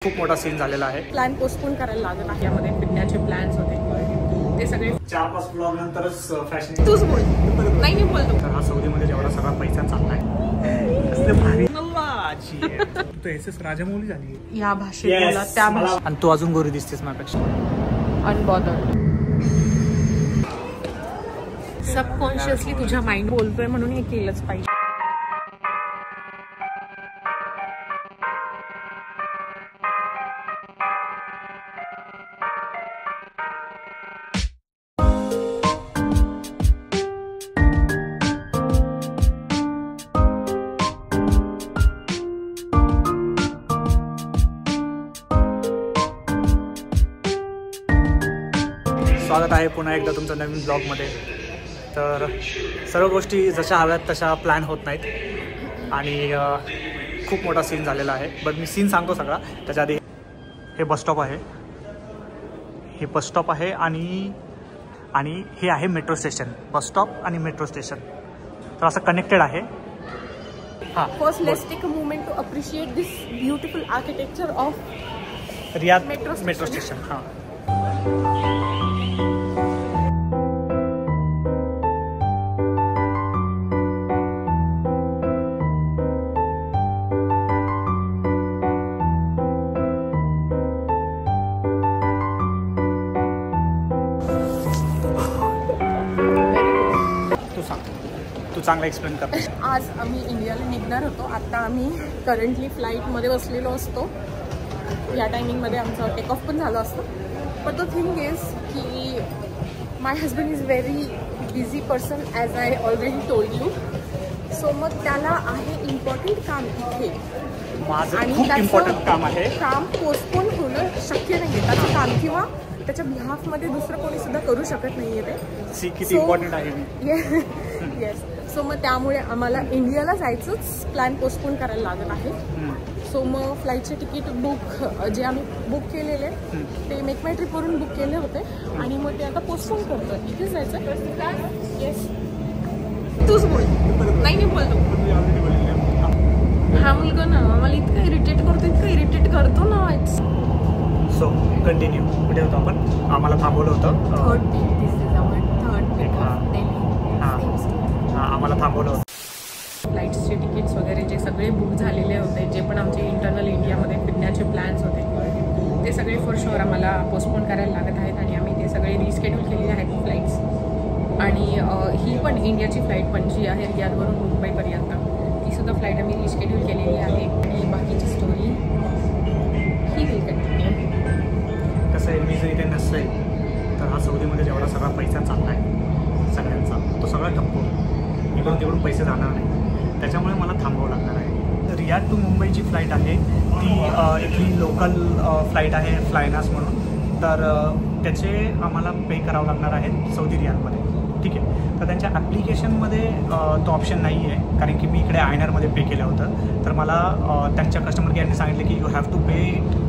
खूप मोठा सीन झालेला आहे. प्लॅन पोस्टपोन करायला लागत आहे. यामध्ये फिरण्याचे प्लॅन्स होते ते सगळे 4-5 ब्लॉग नंतरच फॅशन. तूच बोल. नाही मी बोलतो. तर हा सौदीमध्ये जेवढा सगळा पैसा चाललाय असले भारी नवाजी तू एसएस राजामौली झाली या भाषेत बोला त्या भाषेत. आणि तू अजून गोरी दिसतेस माझ्यापेक्षा. अनबॉदर्ड. सबकॉन्शियसली तुझ्या माइंड बोलतोय म्हणून हे केलंच पाहिजे. स्वागत आहे पुन्हा एकदा तुमच्या नवीन ब्लॉगमध्ये. तर सर्व गोष्टी जशा हव्यात तशा प्लॅन होत नाहीत आणि खूप मोठा सीन झालेला आहे. बट मी सीन सांगतो सगळा. त्याच्या आधी हे बसस्टॉप आहे, हे बसस्टॉप आहे आणि हे आहे मेट्रो स्टेशन. बसस्टॉप आणि मेट्रो स्टेशन तर असं कनेक्टेड आहे. हां, first let's take a moment to appreciate this beautiful architecture of Riyadh metro station. हां, तू चांगला एक्सप्लेन कर. आज आम्ही इंडियाला निघणार होतो. आता आम्ही करंटली फ्लाईटमध्ये बसलेलो असतो. या टायमिंगमध्ये आमचं टेक ऑफ पण झालं असतं. बट द थिंग इज की my husband is very busy person as I already told you. So मग त्याला आहे इम्पॉर्टंट काम इथे आणि इम्पॉर्टंट काम आहे. काम पोस्टपोन होणं शक्य नाही आहे. त्याचं काम किंवा त्याच्या बिहाफमध्ये दुसरं कोणी सुद्धा करू शकत नाही आहे ते. किती इम्पॉर्टंट आहे. येस. सो मग त्यामुळे आम्हाला इंडियाला जायचंच प्लॅन पोस्टपोन करायला लागत आहे. सो मग फ्लाईटचे तिकीट बुक जे आम्ही बुक केलेले ते मेक माय ट्रिपवरून बुक केले होते आणि मग ते आता पोस्टपोन करतो. इथेच जायचं. येस, तूच बोल. नाही मी बोलतो. हा मुलगा ना आम्हाला इतकं इरिटेट करतो ना. So continue. कुठे होतो आपण? आम्हाला थांबवलं होतं. आम्हाला थांबवलं होतं. फ्लाईट्सचे तिकीट्स वगैरे जे सगळे बुक झालेले होते, जे पण आमचे इंटरनल इंडियामध्ये फिरण्याचे प्लॅन्स होते ते सगळे फॉर शुअर आम्हाला पोस्टपोन करायला लागत आहेत आणि आम्ही ते सगळे रिस्केड्यूल केलेले आहेत फ्लाईट्स. आणि ही पण इंडियाची फ्लाईट पण जी आहे रियादवरून मुंबईपर्यंत ती सुद्धा फ्लाईट आम्ही रिस्केड्यूल केलेली आहे. आणि बाकीची स्टोरी ही विल कंटिन्यू. कसं आहे, मी जर इथे नसेल तर हा सौदीमध्ये जेवढा सगळा पैसा चालला आहे सगळ्यांचा तो सगळा ठप्प. इकडून तिकडून पैसे जाणार नाही. त्याच्यामुळे मला थांबावं लागणार आहे. रियाद टू मुंबईची फ्लाईट आहे ती इथली लोकल फ्लाईट आहे फ्लायनास म्हणून. तर त्याचे आम्हाला पे करावं लागणार आहे सौदी रियादमध्ये. ठीक आहे. तर त्यांच्या ॲप्लिकेशनमध्ये तो ऑप्शन नाही आहे कारण की मी इकडे आयनरमध्ये पे केलं होतं. तर मला त्यांच्या कस्टमर केअरने सांगितले की you have to pay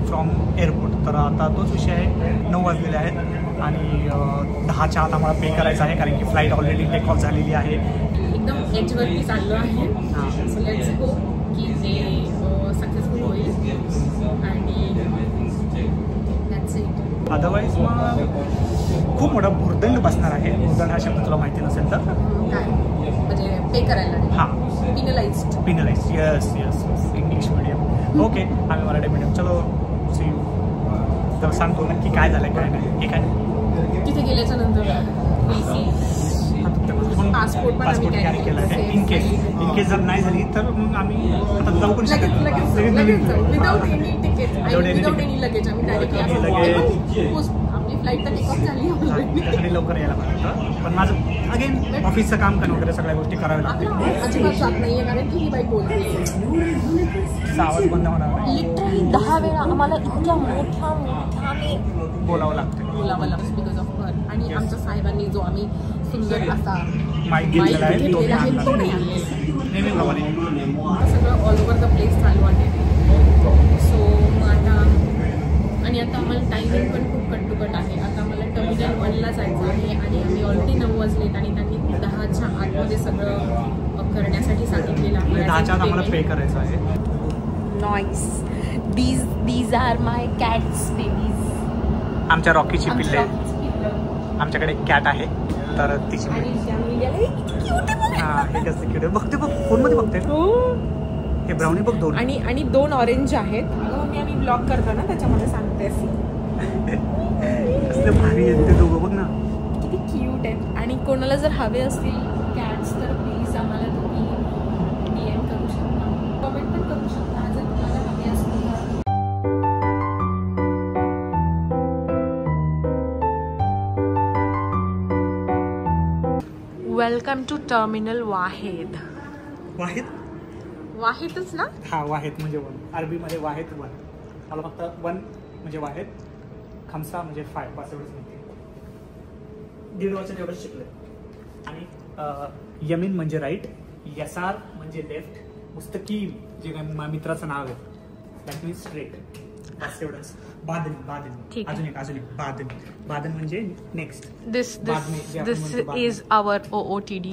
from airport. तर आता तोच विषय आहे. 9 वाजलेले आहेत आणि 10च्या आत आम्हाला पे करायचं आहे कारण की फ्लाईट ऑलरेडी टेक ऑफ झालेली आहे. एकदम एजवरती चाललो आहे. सो लेट्स गो की ते सक्सेसफुल होईल आणि दॅट्स इट. अदरवाईज मग खूप मोठा भुर्दंड बसणार आहे. भुर्दंड हा शब्द तुला माहिती नसेल तर काय म्हणजे पे करायला. हां, penalised. Yes English medium. Okay, आम्ही मराठी मीडियम. चलो सी यू. तर सांगतो नक्की काय झालं काय नाही. ठीक आहे. तिथे गेल्याच्या नंतर पासपोर्ट कॅरी केला आहे. इन केस जर नाही झाली तर मग आम्ही आता जाऊ पण शकत without any ticket without any luggage आपली फ्लाईट तर टेक ऑफ झाली. त्यासाठी लवकर यायला पाहिजे. पण माझं अगेन ऑफिसचं काम करणं वगैरे सगळ्या गोष्टी कराव्या लागतात. अजिबात जात नाही आहे कारण की ही बाईक बोलते. आवाज बंद होणार. लिटरली 10 वेळा आम्हाला इतक्या मोठ्याने बोलावं लागतं बिकॉज ऑफ हर. आणि आमच्या साहेबांनी जो आम्ही सुंदर असा माईक घेतलेला आहे तो नेहमीप्रमाणे सगळं ऑल ओव्हर द प्लेस चालू आहे. सो मग आता आणि आता आम्हाला टायमिंग पण खूप कट टू कट आहे. आता आम्हाला टर्मिनल 1ला जायचं आहे आणि आम्ही ऑलरेडी 9 वाजलेत आणि त्यांनी 10च्या आतमध्ये सगळं करण्यासाठी सांगितलेलं आहे. 10च्या आत आम्हाला पे करायचं आहे. Noise. These are my cats babies. आमच्या रॉकीची पिल्ले. आमच्याकडे कॅट आहे तर तिची हा हे कसं क्यूट आहे. बघते बघ फोनमध्ये बघते. हे ब्राउनी बघ 2 आणि 2 ऑरेंज आहेत. आम्ही ब्लॉग करतो ना त्याच्यामध्ये सांगते. कसले भारी आहेत ते दोघं बघ ना. किती क्यूट आहेत. आणि कोणाला जर हवे असतील कॅट्स तर प्लीज आम्हाला तुम्ही DM करू शकता, कमेंट पण करू शकता जर तुम्हाला हवे असतील तर. वेलकम टू टर्मिनल वाहिद. वाहिदच ना. हा वाहिद म्हणजे 1. अरबीमध्ये वाहिद 1. मला फक्त 1 म्हणजे वाहिद, खमसा म्हणजे 5 पास एवढंच नाही. 1.5 वर्षात एवढंच शिकले. आणि यमीन म्हणजे राईट, यसार म्हणजे लेफ्ट, मुस्तकीम जे माझ्या मित्राचं नाव आहे दॅट मीन्स स्ट्रेट. बस एवढंच. बादन अजून एक बादन म्हणजे next. This is our OOTD.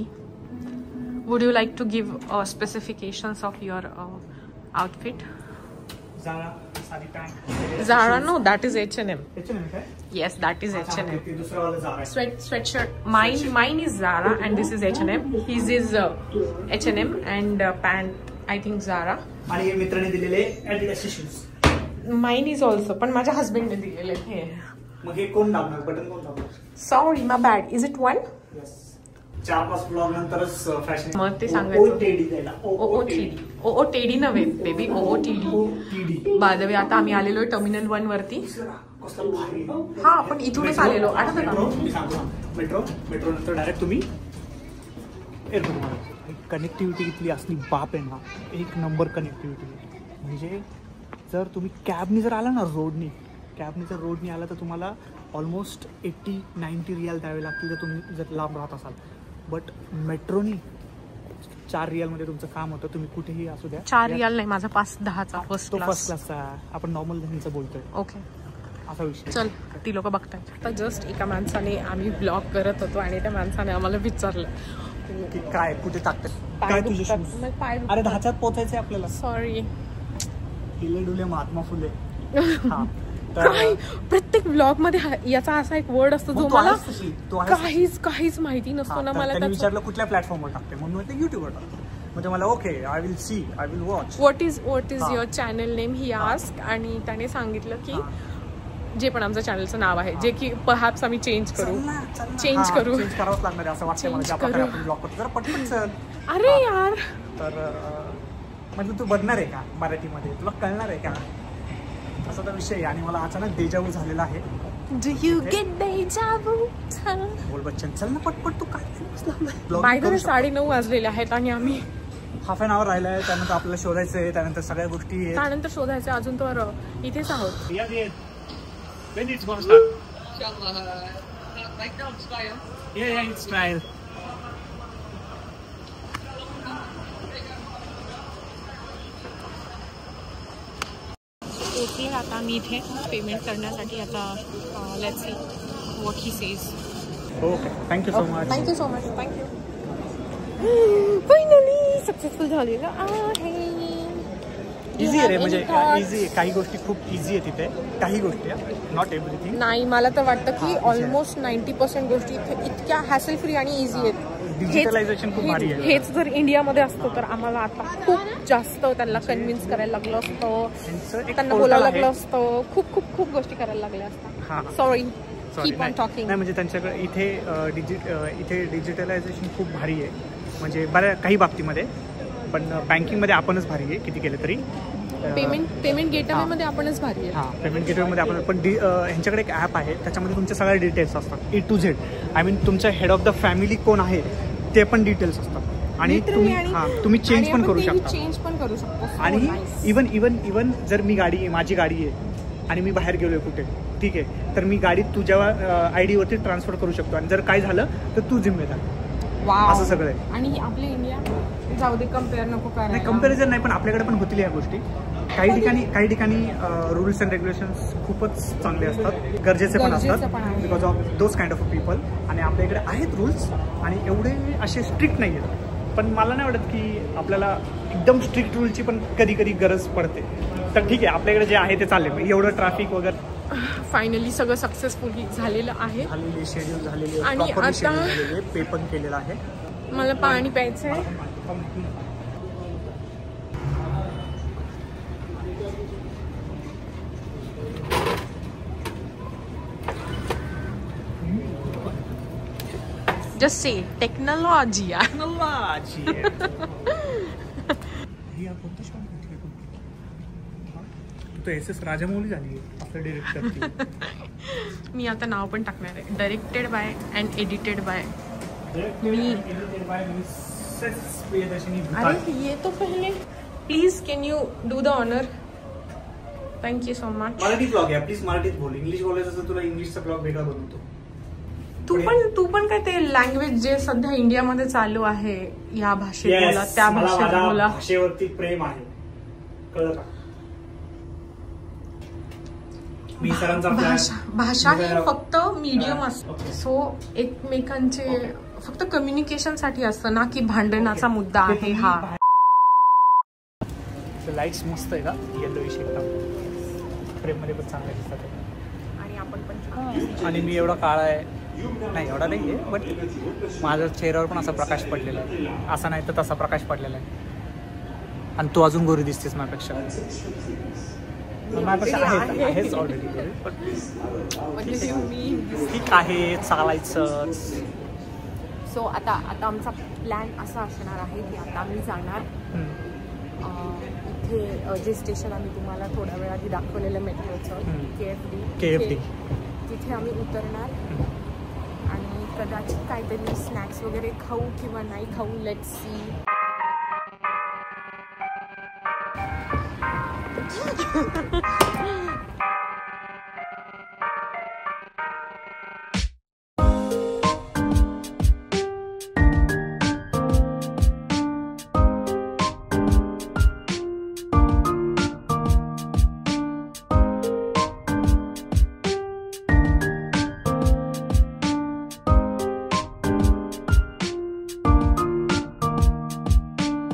Would you like to give specifications of your outfit? Zara, sari pant. Zara, no, that is H&M. H&M काय? Yes, that is H&M. दुसरा वाला Zara. Sweatshirt. Mine is Zara and this is H&M. His is H&M and pant I think Zara. आणि हे मित्राने दिलेले Adidas shoes. Mine is also, पण माझ्या हस्बंडने दिलेले हे. मग हे कोण दाबणार? बटन कोण दाबणार? Sorry, my bad. Is it 1? Yes. 4-5 blog नंतरच फॅशन. मग ते सांगायचं. OOTD द्यायला. OOTD नव्हे baby, OOTD. By the way आता आम्ही आलेलो टर्मिनल 1 वरती. हा आपण इथूनच आलेलो. आठवतं का? मी सांगतो मेट्रो नंतर डायरेक्ट तुम्ही एअरपोर्ट. कनेक्टिव्हिटी इथली असली बाप आहे ना, 1 नंबर कनेक्टिव्हिटी. म्हणजे जर तुम्ही कॅबनी जर आला ना, रोडनी आला तर तुम्हाला ऑलमोस्ट 80-90 रियाल द्यावे लागतील जर तुम्ही जर लांब राहत असाल. बट मेट्रोनी 4 रियालमध्ये तुमचं काम होतं. तुम्ही कुठेही असू द्या. 4 रियाल नाही, माझा 5-10चा फर्स्ट क्लासचा. आपण नॉर्मल ह्यांचं बोलतोय. ओके, असा विषय. चल ती लोक बघतायत. आता जस्ट एका माणसाने आम्ही ब्लॉग करत होतो आणि त्या माणसाने आम्हाला विचारलं की काय कुठे टाकतात काय तुझे शूज. अरे 10च्यात पोचायचंय आपल्याला. सॉरी. हिले डुले महात्मा फुले. काय प्रत्येक ब्लॉग मध्ये याचा असा एक वर्ड असतो जो मला काहीच माहिती नसतो ना. मला विचारलं कुठल्या प्लॅटफॉर्मवर टाकते म्हणून युट्यूबवर टाकते. म्हणजे मला okay I will watch. What is your channel name he ask. आणि त्याने सांगितलं की जे पण आमचं चॅनलचं नाव आहे जे की परहॅप्स आम्ही चेंज करू करावंच लागणार आहे असं वाटतं मला. ज्या प्रकारे आपण ब्लॉग करतो जरा पटपट चल. अरे यार तर म्हणजे तू बघणार आहे का मराठीमध्ये, तुला कळणार आहे का असा तर विषय. आणि मला अचानक देजावू झालेला आहे. Do you get deja vu. बोल बच्चन चल ना पटपट. तू काय बाय द वे 9:30 वाजलेले आहेत आणि आम्ही हाफ एन आवर राहिलाय. त्यानंतर आपल्याला शोधायचं आहे. त्यानंतर सगळ्या गोष्टी त्यानंतर शोधायचं. अजून तर इथेच आहोत. When it's gonna start? Right now it's trial. Yeah, it's trial. पोचले आता मी इथे पेमेंट करण्यासाठी. आता let's see what he says. Okay, thank you so much. Thank you. Finally successful झालेलं आहे. इझी आहे रे. म्हणजे इझी आहे. काही गोष्टी खूप इझी आहे तिथे. काही गोष्टी नॉट एव्हरीथिंग. नाही मला तर वाटतं की ऑलमोस्ट 90% गोष्टी इथे इतक्या हॅसल फ्री आणि इझी आहेत. डिजिटलायझेशन खूप भारी आहे. हेच जर इंडियामध्ये असतं तर आम्हाला आता खूप जास्त त्यांना कन्व्हिन्स करायला लागलं असतं. त्यांना बोलायला लागलं असतं. खूप गोष्टी करायला लागल्या असतात. Sorry keep on talking. नाही म्हणजे त्यांच्याकडे इथे डिजिटलायझेशन खूप भारी आहे. म्हणजे बऱ्या काही बाबतीमध्ये. पण बँकिंगमध्ये आपणच भारी आहे किती केलं तरी. पेमेंट गेटवेमध्ये आपणच भारी आहे. हां पेमेंट गेटवेमध्ये आपण. पण ह्यांच्याकडे एक ॲप आहे त्याच्यामध्ये तुमचे सगळे डिटेल्स असतात A to Z. I mean तुमचं हेड ऑफ द फॅमिली कोण आहे ते पण डिटेल्स असतात. आणि तुम्ही चेंज पण करू शकता. आणि इवन जर माझी गाडी आहे आणि मी बाहेर गेलोय कुठे ठीक आहे तर मी गाडी तुझ्या ID वरती ट्रान्सफर करू शकतो. आणि जर काय झालं तर तू जिम्मेदार. असं सगळं आहे. आणि आपल्या इंडिया जाऊ दे कंपेअर नको करायला. नाही कंपॅरिझन नाही पण आपल्याकडे पण होतील या गोष्टी. काही ठिकाणी रूल्स अँड रेग्युलेशन्स खूपच चांगले असतात. गरजेचे पण असतात because of those kind of people. आणि आपल्या इकडे आहेत रूल्स आणि एवढे असे स्ट्रिक्ट नाही आहेत. पण मला नाही वाटत की आपल्याला एकदम स्ट्रिक्ट रूलची पण कधी गरज पडते. तर ठीक आहे, आपल्याकडे जे आहे ते चालले. एवढं ट्रॅफिक वगैरे फायनली सगळं सक्सेसफुली झालेलं आहे. शेड्यूल झालेली आणि आता पे पण केलेलं आहे. मला पाणी प्यायचं आहे. Just say technology SS Rajamouli झाली आपल्या डिरेक्टर. मी आता नाव पण टाकणार आहे. Directed by and edited by मी. अरे ये तो पहले please can you do the honour. Thank you so much. Marathi blog आहे प्लीज, मराठीत बोल. इंग्लिश बोलायचं असेल तुला इंग्लिशचा ब्लॉग वेगळा बनवतो. तू पण काय ते लँग्वेज जे सध्या इंडियामध्ये चालू आहे या भाषेत बोला, त्या भाषेत बोला. भाषेवरती प्रेम आहे, कळलं का? भाषा ही फक्त मीडियम असतो. सो एकमेकांचे फक्त कम्युनिकेशन साठी असतं ना की भांडणाचा मुद्दा आहे हा. लाईट्स मस्त आहे का, येलोइश एकदम. फ्रेम मध्ये पण चांगले दिसतात. आणि आपण पण आणि मी एवढा काळा आहे नाही, एवढा नाही आहे, बट माझ्या चेहऱ्यावर पण असा प्रकाश पडलेला आहे. असा नाही तर तसा प्रकाश पडलेला आहे. आणि तू अजून गोरी दिसतेस माझ्यापेक्षा. आहेच ऑलरेडी, ठीक आहे, चालायचं. सो आता आमचा प्लॅन असा असणार आहे की आता आम्ही जाणार इथे जे स्टेशन आम्ही तुम्हाला थोड्या वेळ आधी दाखवलेलं मेट्रोचं KFD, तिथे आम्ही उतरणार आणि कदाचित काहीतरी स्नॅक्स वगैरे खाऊ किंवा नाही खाऊ, let's see.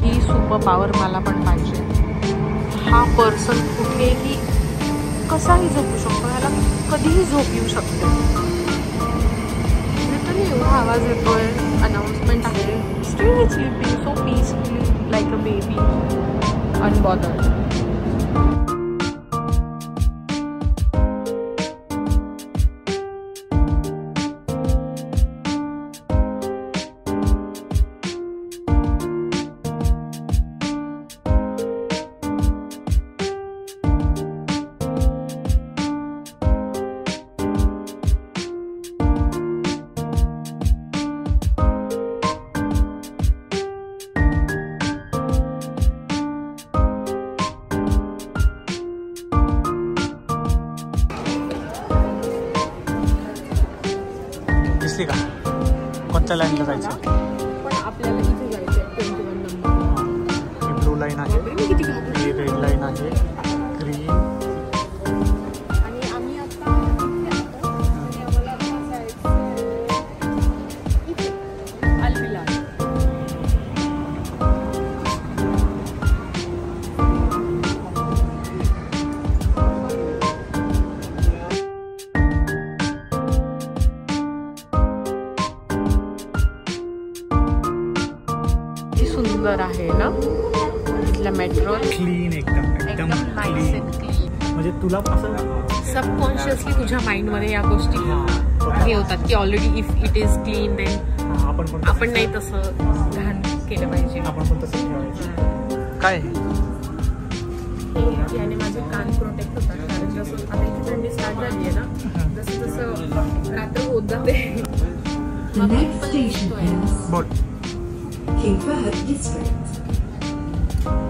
He super power मला पण पाहिजे. हा पर्सन कुठेही कसाही झोपू शकतो, ह्याला कधीही झोप येऊ शकते. लिटरली एवढा आवाज येतोय. अनाउन्समेंट आहे. Still sleeping so peacefully like a baby unbothered. दिसली का कोणत्या लाईनला जायचं? पण आपल्याला इथे जायचं 21 नंबर. ही ब्लू लाईन आहे, ही रेड लाईन आहे, ग्रीन. आणि आम्ही आता इथे आलो आणि आम्हाला जायचं इथे अल्विला. सुंदर आहे ना इथला मेट्रो. क्लीन एकदम क्लीन. म्हणजे तुला असं सबकॉन्शियसली तुझ्या माइंडमध्ये या गोष्टी हे होतात की already if it is clean then आपण नाही तसं घाण केलं पाहिजे. आपण पण तसं ठेवायचं. काय याने माझे कान प्रोटेक्ट होतात. कारण जसं आता इथे थंडी स्टार्ट झाली आहे ना, जसं जसं रात्र होत जाते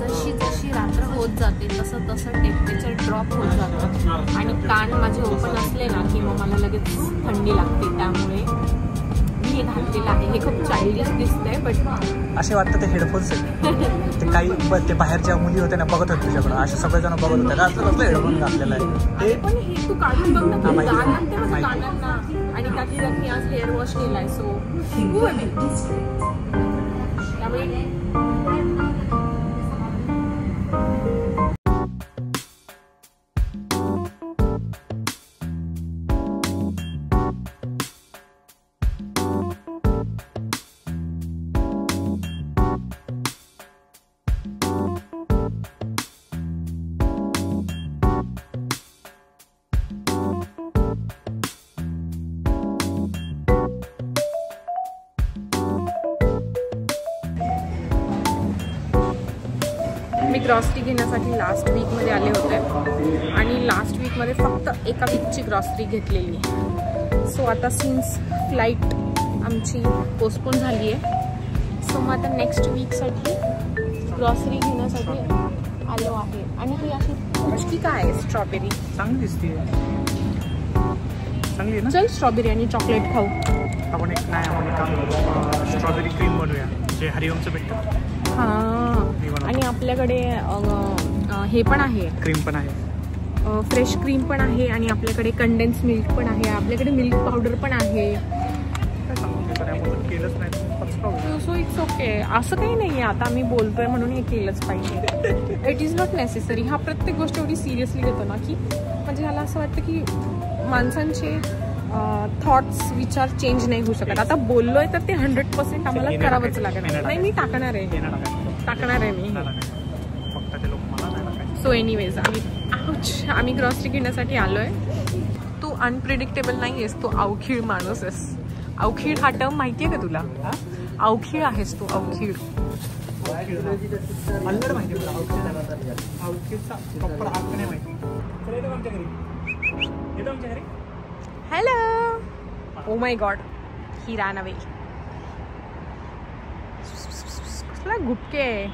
तशी जशी रात्र होत जाते तसं तसं टेम्परेचर ड्रॉप होत जातं आणि कान माझे ओपन असले ना की मग मला लगेच थंडी लागते. त्यामुळे मी हे घातलेलं आहे. हे खूप चाइल्डिश दिसतंय बट असे वाटतं ते हेडफोन्स आहेत. ते काही ते बाहेरच्या मुली होत्या ना, बघत होते तुझ्याकडं. असे सगळेजण बघत होते का असं कसलं हेडफोन घातलेलं आहे. पण हे तू काढून बघ ना, गाणं लागते माझ्या कानांना. आणि त्यातली जर मी आज हेअर वॉश केलाय सो त्यामुळे ग्रॉसरी घेण्यासाठी लास्ट वीकमध्ये आले होते आणि लास्ट वीकमध्ये फक्त एका वीकची ग्रॉसरी घेतलेली. सो आता सिन्स फ्लाईट आमची पोस्टपोन झाली आहे, सो मग आता नेक्स्ट वीकसाठी ग्रॉसरी घेण्यासाठी आलो आहे. आणि ही अशी पुचकी काय आहे स्ट्रॉबेरी, चांगली दिसते, चांगली आहे ना. चल स्ट्रॉबेरी आणि चॉकलेट खाऊ. आपण एक स्ट्रॉबेरी क्रीम बनवूया, जे हरिओमचं भेटतं. हां, आणि आपल्याकडे हे पण आहे, क्रीम पण आहे, फ्रेश क्रीम पण आहे आणि आपल्याकडे कंडेन्स मिल्क पण आहे, आपल्याकडे मिल्क पावडर पण आहे. केलंच नाही सो इट्स ओके, असं काही नाही आहे. आता आम्ही बोलतोय म्हणून हे केलंच पाहिजे. It is not necessary. हा प्रत्येक गोष्ट एवढी सिरियसली घेतो ना की म्हणजे मला असं वाटतं की माणसांचे थॉट्स, विचार चेंज नाही होऊ शकत. आता बोललोय तर ते 100% आम्हाला करावंच लागणार. नाही, मी टाकणार आहे मी. फक्त ते लोक मला नाही टाकायचे. सो एनिवेज आम्ही ग्रॉसरी घेण्यासाठी आलोय. तू अनप्रिडिक्टेबल नाही आहेस, तू अवखीळ माणूस आहेस. अवखीळ हा टर्म माहितीये का तुला? अवखीळ आहेस तू, अवखीळ. अल्लड माहिती मला, अवखीळचा प्रॉपर अर्थ नाही माहिती. येतो आमच्या घरी. Hello. Oh my God, he ran away. कसला गुपके आहे.